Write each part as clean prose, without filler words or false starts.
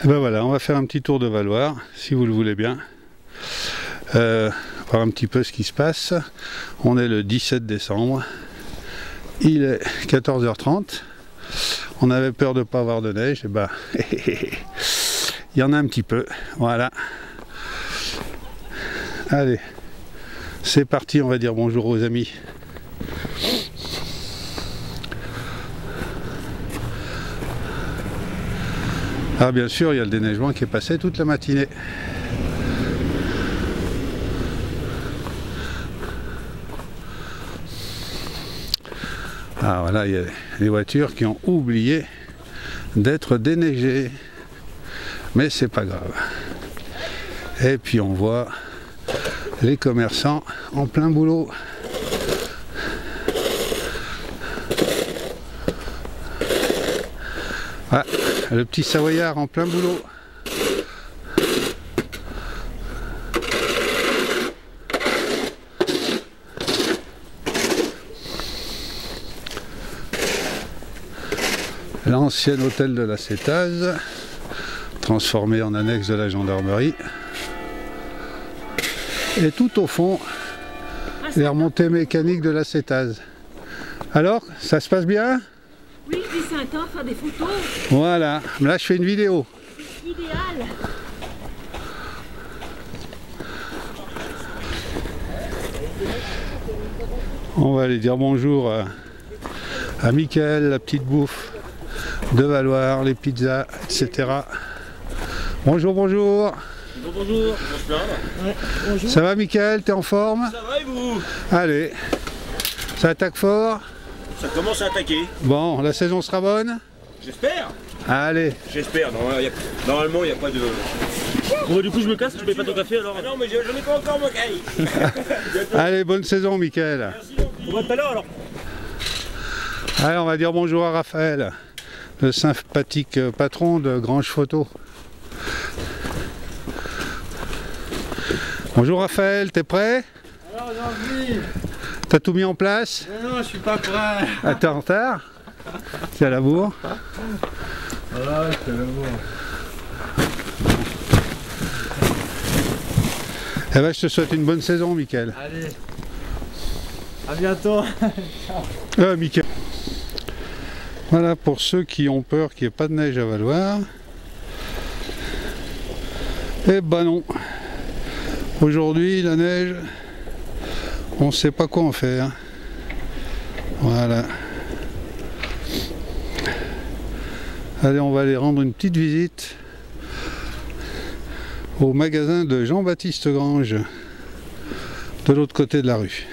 Et ben voilà, on va faire un petit tour de Valloire, si vous le voulez bien. Voir un petit peu ce qui se passe. On est le 17 décembre. Il est 14h30. On avait peur de ne pas avoir de neige. Et ben, il y en a un petit peu. Voilà. Allez, c'est parti, on va dire bonjour aux amis. Ah bien sûr, il y a le déneigement qui est passé toute la matinée. Ah voilà, il y a les voitures qui ont oublié d'être déneigées. Mais c'est pas grave. Et puis on voit les commerçants en plein boulot. Ah, le petit Savoyard en plein boulot. L'ancien hôtel de la Cétase, transformé en annexe de la gendarmerie. Et tout au fond, les remontées mécaniques de la Cétase. Alors, ça se passe bien ? Oui, je dis c'est un temps, faire des photos. Voilà, là je fais une vidéo. C'est idéal. On va aller dire bonjour à Mickaël, la petite bouffe de Valloire, les pizzas, etc. Bonjour, bonjour. Bonjour, bonsoir. Ouais, bonjour. Ça va Mickaël, t'es en forme? Ça va et vous? Allez, ça attaque fort? Ça commence à attaquer. Bon, la saison sera bonne? J'espère. Allez. J'espère, normalement il n'y a pas de... Bon du coup je me casse, tu payes pas ton café alors? Ah non mais j'en ai pas encore mon café. Allez, bonne saison Mickaël. Merci, on va tout à l'heure alors. Allez, on va dire bonjour à Raphaël, le sympathique patron de Grange Photo. Bonjour Raphaël, t'es prêt? Alors j'en vis. T'as tout mis en place? Non, je suis pas prêt. Ah, t'es en retard? C'est à la bourre. Voilà, c'est le bourre. Eh ben, je te souhaite une bonne saison, Mickaël. Allez, à bientôt. Mickaël. Voilà, pour ceux qui ont peur qu'il n'y ait pas de neige à Valloire. Eh ben non. Aujourd'hui, la neige, on ne sait pas quoi en faire. Voilà. Allez, on va aller rendre une petite visite au magasin de Jean-Baptiste Grange, de l'autre côté de la rue.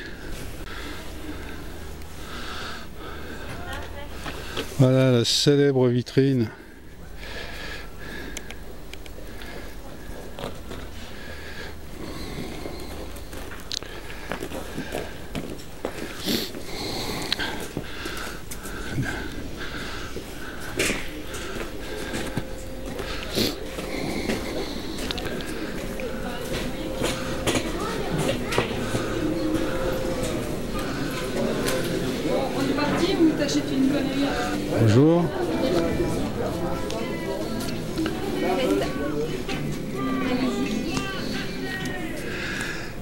Voilà la célèbre vitrine. Bonjour.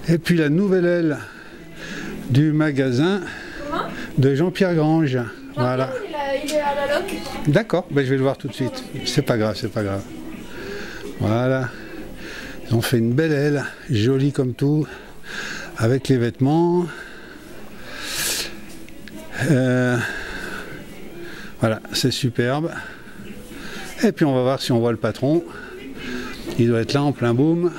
Et puis la nouvelle aile du magasin de Jean-Pierre Grange. Voilà. Il est à la loc. D'accord, ben je vais le voir tout de suite. C'est pas grave, c'est pas grave. Voilà. Ils ont fait une belle aile, jolie comme tout, avec les vêtements. Voilà, c'est superbe. Et puis on va voir si on voit le patron. Il doit être là en plein boom.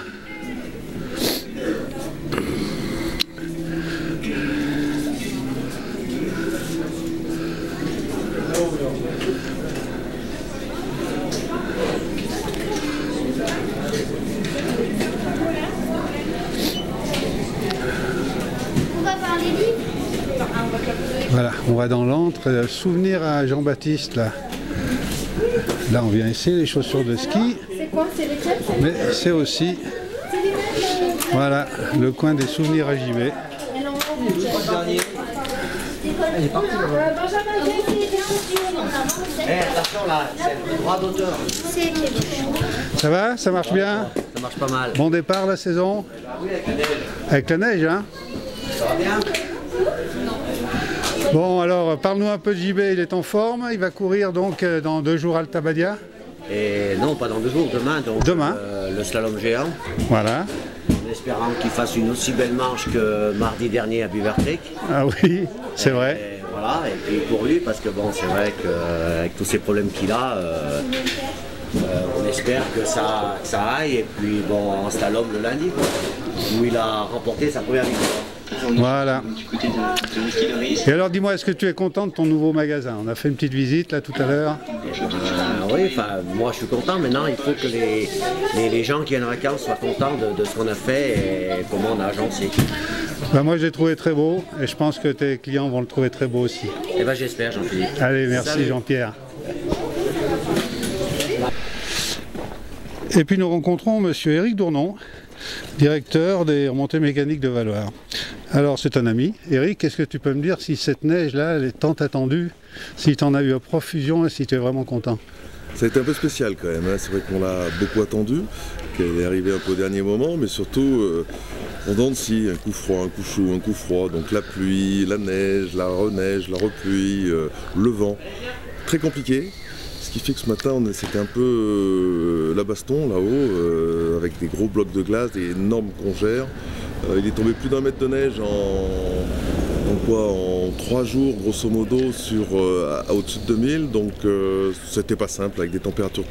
Voilà, on va dans l'antre, souvenir à Jean-Baptiste là. Là on vient essayer les chaussures de ski. C'est quoi? C'est lesquelles? Mais c'est aussi, voilà, le coin des souvenirs à JB. Elle est partie là-bas. Benjamin, j'ai essayé des chaussures. Attention là, c'est le droit d'auteur. C'est Ça va? Ça marche bien? Ça marche pas mal. Bon départ la saison? Oui, avec la neige. Avec la neige, hein? Ça va bien? Bon, alors, parle-nous un peu de JB, il est en forme, il va courir donc dans 2 jours à Alta Badia. Et non, pas dans 2 jours, demain. Donc, Demain. Le slalom géant. Voilà. En espérant qu'il fasse une aussi belle marche que mardi dernier à Beaver Creek. Ah oui, c'est vrai. Et voilà, et puis pour lui, parce que bon, c'est vrai qu'avec tous ces problèmes qu'il a, on espère que ça aille. Et puis bon, en slalom le lundi, où il a remporté sa première victoire. Voilà. Et alors dis-moi, est-ce que tu es content de ton nouveau magasin? On a fait une petite visite là tout à l'heure. Oui, moi je suis content. Maintenant, il faut que les gens qui viennent en vacances soient contents de ce qu'on a fait et comment on a agencé. Ben, moi je l'ai trouvé très beau et je pense que tes clients vont le trouver très beau aussi. Et ben j'espère, Jean-Philippe. Allez, merci Salut. Jean-Pierre. Et puis nous rencontrons monsieur Éric Dournon, directeur des remontées mécaniques de Valloire. Alors c'est un ami. Éric, qu'est-ce que tu peux me dire si cette neige-là, elle est tant attendue, si tu en as eu à profusion et si tu es vraiment content? Ça a été un peu spécial quand même, hein. C'est vrai qu'on l'a beaucoup attendu, qu'elle est arrivée un peu au dernier moment, mais surtout en dents de scie, un coup froid, un coup chaud, un coup froid, donc la pluie, la neige, la repluie, le vent. Très compliqué, ce qui fait que ce matin c'était un peu la baston là-haut, avec des gros blocs de glace, des énormes congères. Il est tombé plus d'1 mètre de neige en 3 jours grosso modo à au-dessus de 2000, donc c'était pas simple avec des températures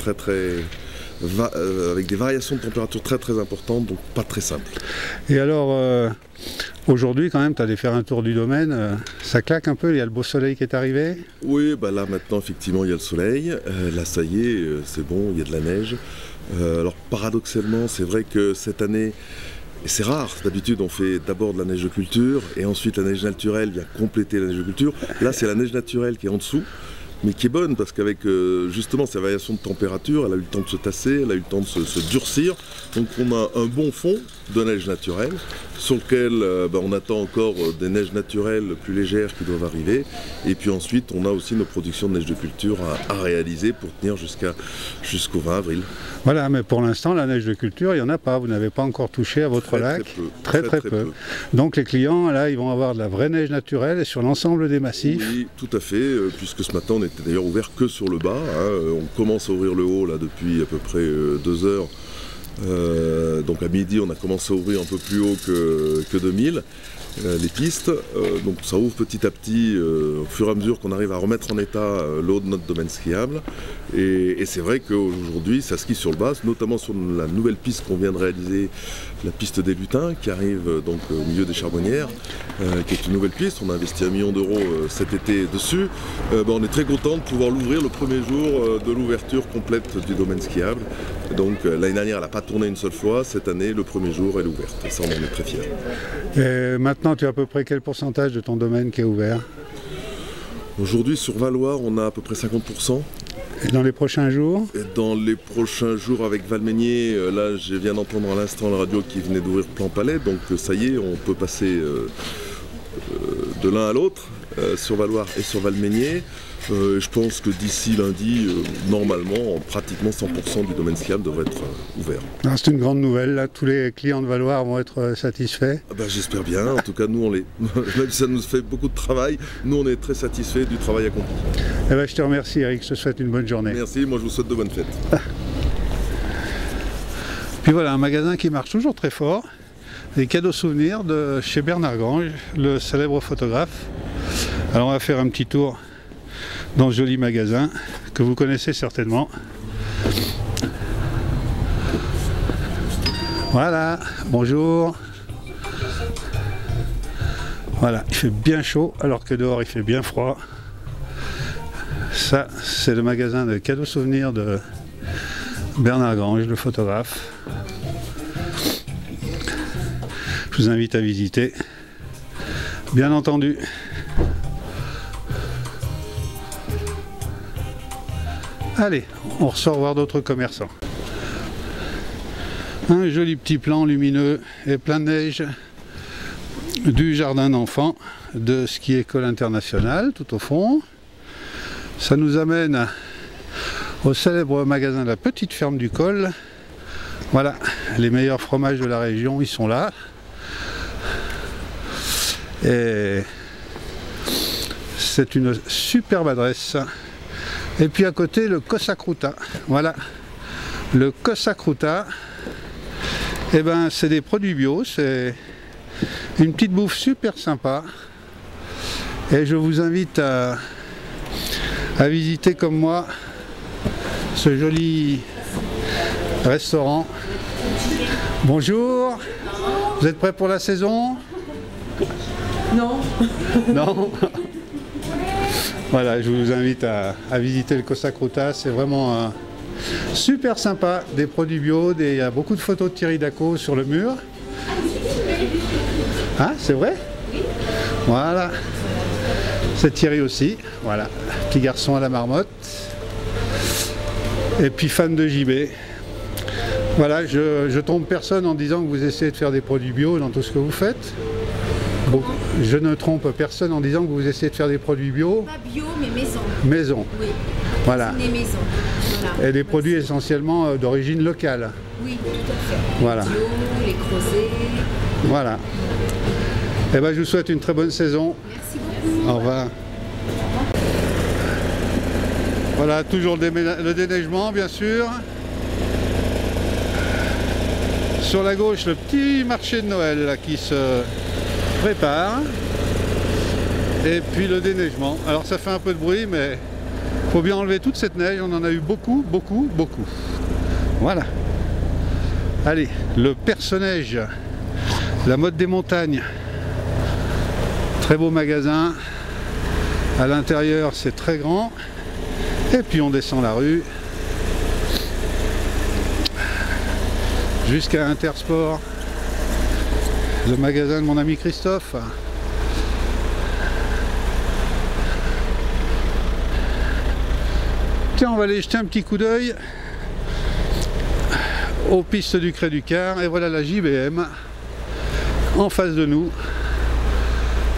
avec des variations de température très importantes, donc pas très simple. Et alors aujourd'hui quand même tu allais faire un tour du domaine, ça claque un peu, il y a le beau soleil qui est arrivé? Oui, bah là maintenant effectivement il y a le soleil, là ça y est, c'est bon, il y a de la neige. Alors paradoxalement c'est vrai que cette année, et c'est rare, d'habitude on fait d'abord de la neige de culture et ensuite la neige naturelle vient compléter la neige de culture. Là c'est la neige naturelle qui est en dessous, mais qui est bonne parce qu'avec justement ces variations de température, elle a eu le temps de se tasser, elle a eu le temps de se durcir. Donc on a un bon fond de neige naturelle sur lequel on attend encore des neiges naturelles plus légères qui doivent arriver. Et puis ensuite on a aussi nos productions de neige de culture à réaliser pour tenir jusqu'au 20 avril. Voilà, mais pour l'instant la neige de culture il n'y en a pas, vous n'avez pas encore touché à votre lac. Très peu. Donc les clients là ils vont avoir de la vraie neige naturelle et sur l'ensemble des massifs. Oui, tout à fait, puisque ce matin on était d'ailleurs ouvert que sur le bas, hein. On commence à ouvrir le haut là depuis à peu près 2 heures. Donc à midi on a commencé à ouvrir un peu plus haut que 2000 les pistes, donc ça ouvre petit à petit au fur et à mesure qu'on arrive à remettre en état le haut de notre domaine skiable, et c'est vrai qu'aujourd'hui ça skie sur le bas, notamment sur la nouvelle piste qu'on vient de réaliser, la piste des lutins qui arrive donc au milieu des Charbonnières, qui est une nouvelle piste. On a investi 1 million d'euros cet été dessus. On est très content de pouvoir l'ouvrir le premier jour de l'ouverture complète du domaine skiable. Donc l'année dernière elle n'a pas tourné une seule fois, cette année le premier jour elle est ouverte et ça on en est très fiers. Et maintenant tu as à peu près quel pourcentage de ton domaine qui est ouvert? Aujourd'hui sur Valloire on a à peu près 50%. Et dans les prochains jours? Et dans les prochains jours avec Valmeinier, là je viens d'entendre à l'instant la radio qui venait d'ouvrir Plan Palais, donc ça y est, on peut passer de l'un à l'autre sur Valloire et sur Valmeinier. Je pense que d'ici lundi, normalement, pratiquement 100% du domaine skiable devrait être ouvert. C'est une grande nouvelle, là. Tous les clients de Valloire vont être satisfaits. J'espère bien, en tout cas nous on l'est. Même si ça nous fait beaucoup de travail, nous on est très satisfaits du travail accompli. Je te remercie Eric, je te souhaite une bonne journée. Merci, moi je vous souhaite de bonnes fêtes. Puis voilà, un magasin qui marche toujours très fort. Des cadeaux souvenirs de chez Bernard Grange, le célèbre photographe. Alors on va faire un petit tour dans ce joli magasin que vous connaissez certainement. Voilà, bonjour. Voilà, il fait bien chaud alors que dehors il fait bien froid. Ça, c'est le magasin de cadeaux souvenirs de Bernard Grange, le photographe. Je vous invite à visiter, bien entendu. Allez, on ressort voir d'autres commerçants. Un joli petit plan lumineux et plein de neige du jardin d'enfants de Ski École Internationale, tout au fond. Ça nous amène au célèbre magasin de la Petite Ferme du Col. Voilà, les meilleurs fromages de la région, ils sont là. Et c'est une superbe adresse. Et puis à côté, le Cosa Cruta. Voilà, le Cosa Cruta. Et ben, c'est des produits bio, c'est une petite bouffe super sympa. Et je vous invite à visiter comme moi ce joli restaurant. Bonjour, vous êtes prêts pour la saison? Non. Non. Voilà, je vous invite à visiter le Cosa Cruta, c'est vraiment super sympa, des produits bio, il y a beaucoup de photos de Thierry Daco sur le mur. Ah, c'est vrai? Voilà. C'est Thierry aussi, voilà, petit garçon à la marmotte. Et puis fan de JB. Voilà, je trompe personne en disant que vous essayez de faire des produits bio dans tout ce que vous faites. Bon, je ne trompe personne en disant que vous essayez de faire des produits bio. Pas bio, mais maison. Maison. Oui. Voilà. Des maisons. Voilà. Et des produits essentiellement d'origine locale. Oui, tout à fait. Voilà. Les bio, les crozets. Voilà. Et ben, je vous souhaite une très bonne saison. Merci beaucoup. Au revoir. Voilà, toujours le déneigement, bien sûr. Sur la gauche, le petit marché de Noël là, qui se prépare. Et puis le déneigement. Alors ça fait un peu de bruit, mais il faut bien enlever toute cette neige. On en a eu beaucoup, beaucoup, beaucoup. Voilà. Allez, le perce-neige, la mode des montagnes. Très beau magasin. À l'intérieur, c'est très grand. Et puis on descend la rue jusqu'à Intersport, le magasin de mon ami Christophe. Tiens, on va aller jeter un petit coup d'œil aux pistes du Cré du Quart. Et voilà la JBM en face de nous.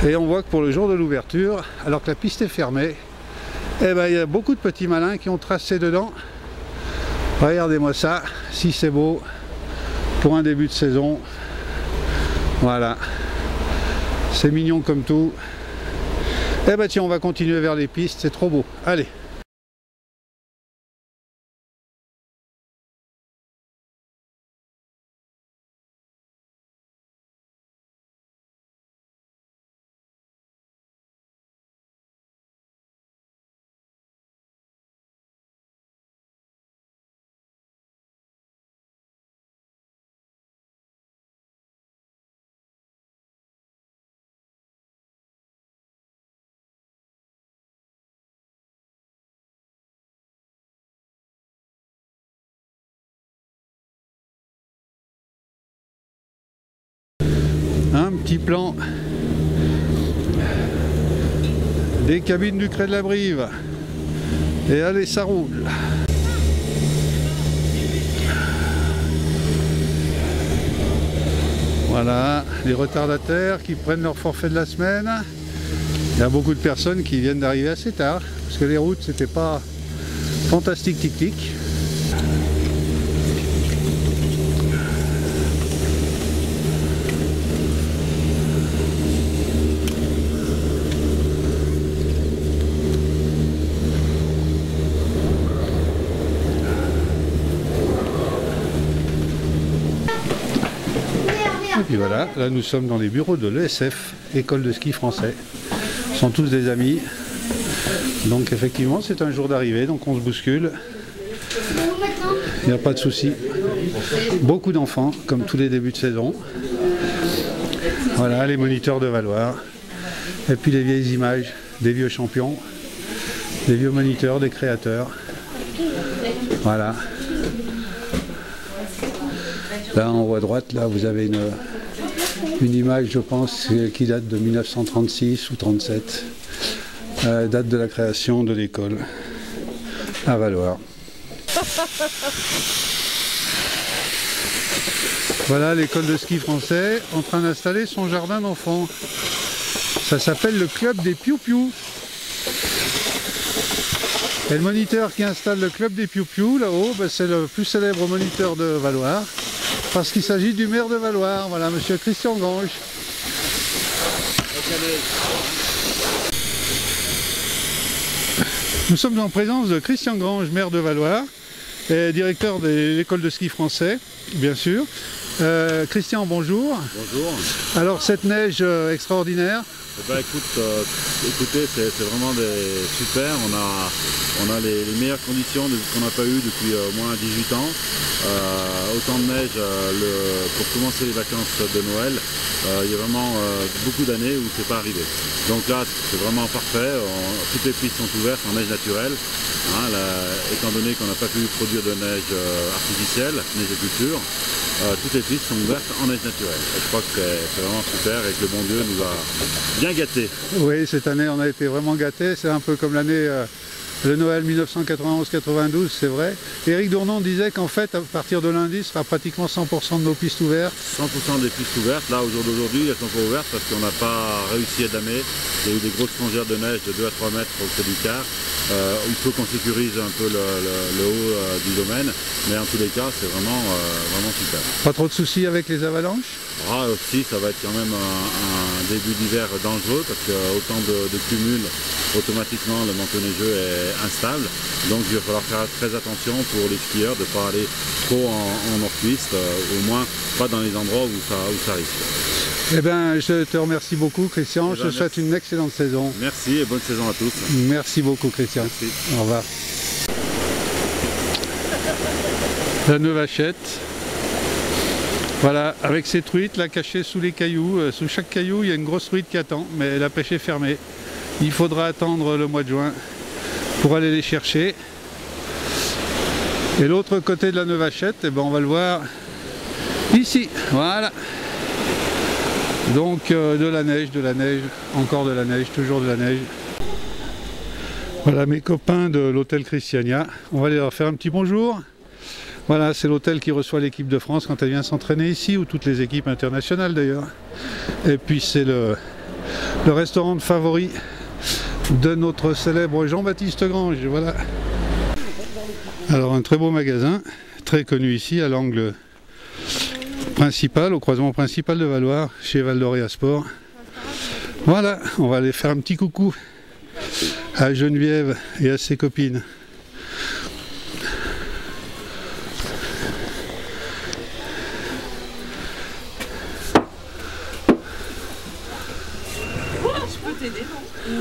Et on voit que pour le jour de l'ouverture, alors que la piste est fermée, eh ben, il y a beaucoup de petits malins qui ont tracé dedans. Regardez-moi ça, si c'est beau pour un début de saison. Voilà, c'est mignon comme tout. Eh ben tiens, on va continuer vers les pistes, c'est trop beau. Allez. Un petit plan des cabines du Cré de la Brive. Et allez, ça roule. Voilà, les retardataires qui prennent leur forfait de la semaine. Il y a beaucoup de personnes qui viennent d'arriver assez tard, parce que les routes, c'était pas fantastique tic-tic. Et puis voilà, là nous sommes dans les bureaux de l'ESF, École de ski français. Ils sont tous des amis. Donc effectivement c'est un jour d'arrivée, donc on se bouscule. Il n'y a pas de souci. Beaucoup d'enfants, comme tous les débuts de saison. Voilà, les moniteurs de Valoir. Et puis les vieilles images des vieux champions, des vieux moniteurs, des créateurs. Voilà. Là en haut à droite, là vous avez une image, je pense, qui date de 1936 ou 37. Date de la création de l'école à Valoir. Voilà l'école de ski français en train d'installer son jardin d'enfants. Ça s'appelle le club des Piou-Piou. Et le moniteur qui installe le club des Piou-Piou là-haut, ben, c'est le plus célèbre moniteur de Valloire, parce qu'il s'agit du maire de Valloire, voilà, monsieur Christian Grange. Nous sommes en présence de Christian Grange, maire de Valloire, et directeur de l'école de ski français, bien sûr. Christian, bonjour. Bonjour. Alors cette neige extraordinaire. Eh ben, écoutez, c'est vraiment super. On a les meilleures conditions qu'on n'a pas eues depuis au moins 18 ans. Autant de neige pour commencer les vacances de Noël. Il y a vraiment beaucoup d'années où c'est pas arrivé. Donc là, c'est vraiment parfait. Toutes les pistes sont ouvertes en neige naturelle. Étant donné qu'on n'a pas pu produire de neige artificielle, neige de culture, toutes les pistes sont ouvertes en neige naturelle. Et je crois que c'est vraiment super et que le bon Dieu nous a bien gâtés. Oui, cette année on a été vraiment gâtés. C'est un peu comme l'année le Noël 1991-92, c'est vrai. Éric Dournon disait qu'en fait, à partir de lundi, ce sera pratiquement 100% de nos pistes ouvertes. 100% des pistes ouvertes. Là, au jour d'aujourd'hui, elles sont pas ouvertes parce qu'on n'a pas réussi à damer. Il y a eu des grosses congères de neige de 2 à 3 mètres au pied du quart. Il faut qu'on sécurise un peu le haut du domaine, mais en tous les cas, c'est vraiment super. Pas trop de soucis avec les avalanches? Aussi, ça va être quand même un début d'hiver dangereux parce que autant de cumul, automatiquement le manteau neigeux est instable. Donc il va falloir faire très attention pour les skieurs de ne pas aller trop en hors-piste, au moins pas dans les endroits où ça risque. Eh bien, je te remercie beaucoup, Christian. Je te souhaite une excellente saison. Merci et bonne saison à tous. Merci beaucoup, Christian. Merci. Au revoir. La Neuvachette. Voilà, avec ses truites là cachées sous les cailloux. Sous chaque caillou, il y a une grosse truite qui attend, mais la pêche est fermée. Il faudra attendre le mois de juin pour aller les chercher. Et l'autre côté de la Neuvachette, eh ben, on va le voir ici. Voilà. Donc de la neige, encore de la neige, toujours de la neige. Voilà mes copains de l'hôtel Christiania. On va aller leur faire un petit bonjour. Voilà, c'est l'hôtel qui reçoit l'équipe de France quand elle vient s'entraîner ici, ou toutes les équipes internationales d'ailleurs. Et puis c'est le restaurant de favoris de notre célèbre Jean-Baptiste Grange. Voilà. Alors un très beau magasin, très connu ici à l'angle principal, au croisement principal de Valloire, chez Valdoria Sport. Voilà, on va aller faire un petit coucou à Geneviève et à ses copines.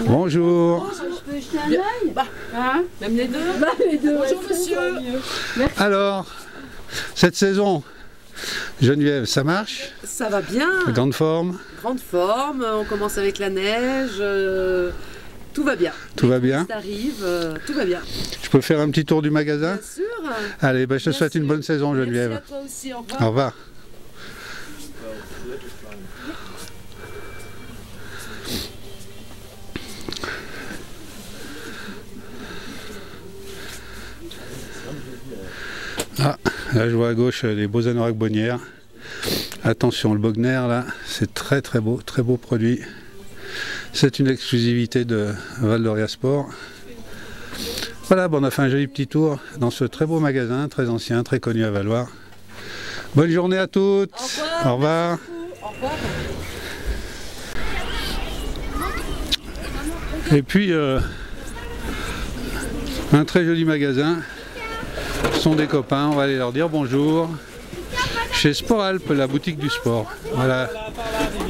Bonjour. Je peux jeter un œil? Hein? Même les deux. Bah, les deux. Bonjour, ouais, monsieur. ça sera mieux. Merci. Alors, cette saison, Geneviève, ça marche? Ça va bien. Grande forme? Grande forme. On commence avec la neige. Tout va bien. Tout va bien? Ça arrive. Tout va bien. Je peux faire un petit tour du magasin? Bien sûr. Allez, ben, je te Bien souhaite une sûr. bonne saison, Geneviève. Merci à toi aussi. Au revoir. Au revoir. Ah, là je vois à gauche les beaux anoraks Bonnières. Attention, le Bogner là, c'est très beau produit. C'est une exclusivité de Valdoria Sport. Voilà, bon, on a fait un joli petit tour dans ce très beau magasin, très ancien, très connu à Valloire. Bonne journée à toutes. Au revoir. Au revoir. Et puis un très joli magasin. Ce sont des copains, on va aller leur dire bonjour. Chez Sport Alpes, la boutique du sport. Voilà,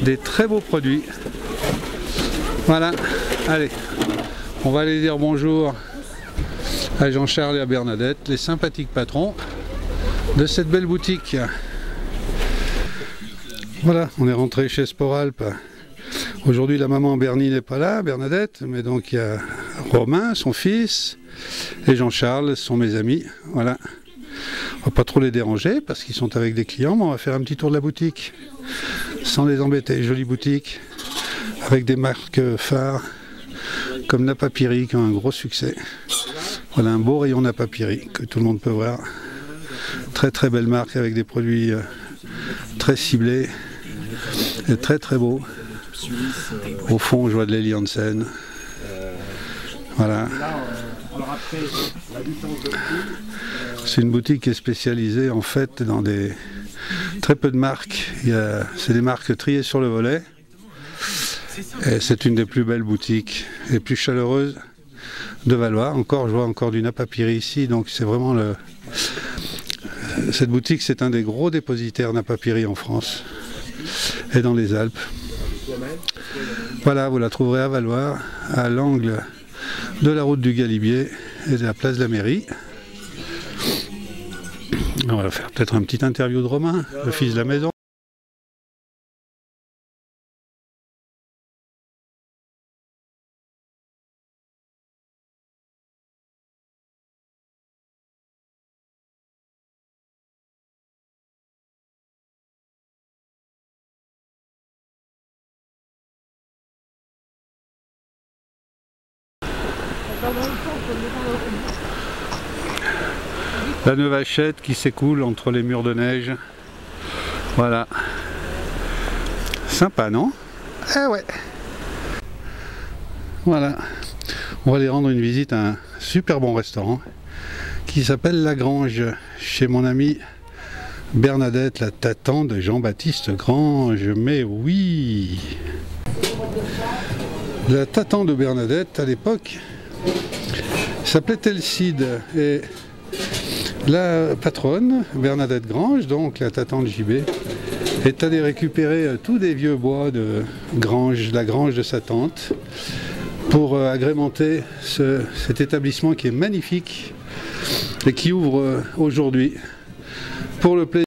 des très beaux produits. Voilà, allez, on va aller dire bonjour à Jean-Charles et à Bernadette, les sympathiques patrons de cette belle boutique. Voilà, on est rentré chez Sport Alpes. Aujourd'hui, la maman Bernie n'est pas là, Bernadette, mais donc il y a Romain, son fils, et Jean-Charles, sont mes amis. Voilà. On va pas trop les déranger parce qu'ils sont avec des clients, mais on va faire un petit tour de la boutique sans les embêter. Jolie boutique avec des marques phares comme Napapiri qui ont un gros succès. Voilà un beau rayon Napapiri que tout le monde peut voir. Très belle marque avec des produits très ciblés et très beaux. Au fond, je vois de l'Eli Hansen. Voilà. C'est une boutique qui est spécialisée en fait dans très peu de marques. C'est des marques triées sur le volet. Et c'est une des plus belles boutiques et plus chaleureuses de Valois. Je vois encore du Napapiri ici, donc c'est vraiment cette boutique, c'est un des gros dépositaires Napapiri en France et dans les Alpes. Voilà, vous la trouverez à Valois, à l'angle de la route du Galibier et de la place de la mairie. On va faire peut-être une petite interview de Romain, le fils de la maison. La Neuvachette qui s'écoule entre les murs de neige. Voilà. Sympa, non? Eh ouais. Voilà. On va aller rendre une visite à un super bon restaurant qui s'appelle La Grange, chez mon amie Bernadette, la tatan de Jean-Baptiste Grange. Mais oui! La tatan de Bernadette, à l'époque, s'appelait Telside. Et la patronne, Bernadette Grange, donc la tatan de JB, est allée récupérer tous des vieux bois de Grange, la grange de sa tante, pour agrémenter cet établissement qui est magnifique et qui ouvre aujourd'hui pour le plaisir.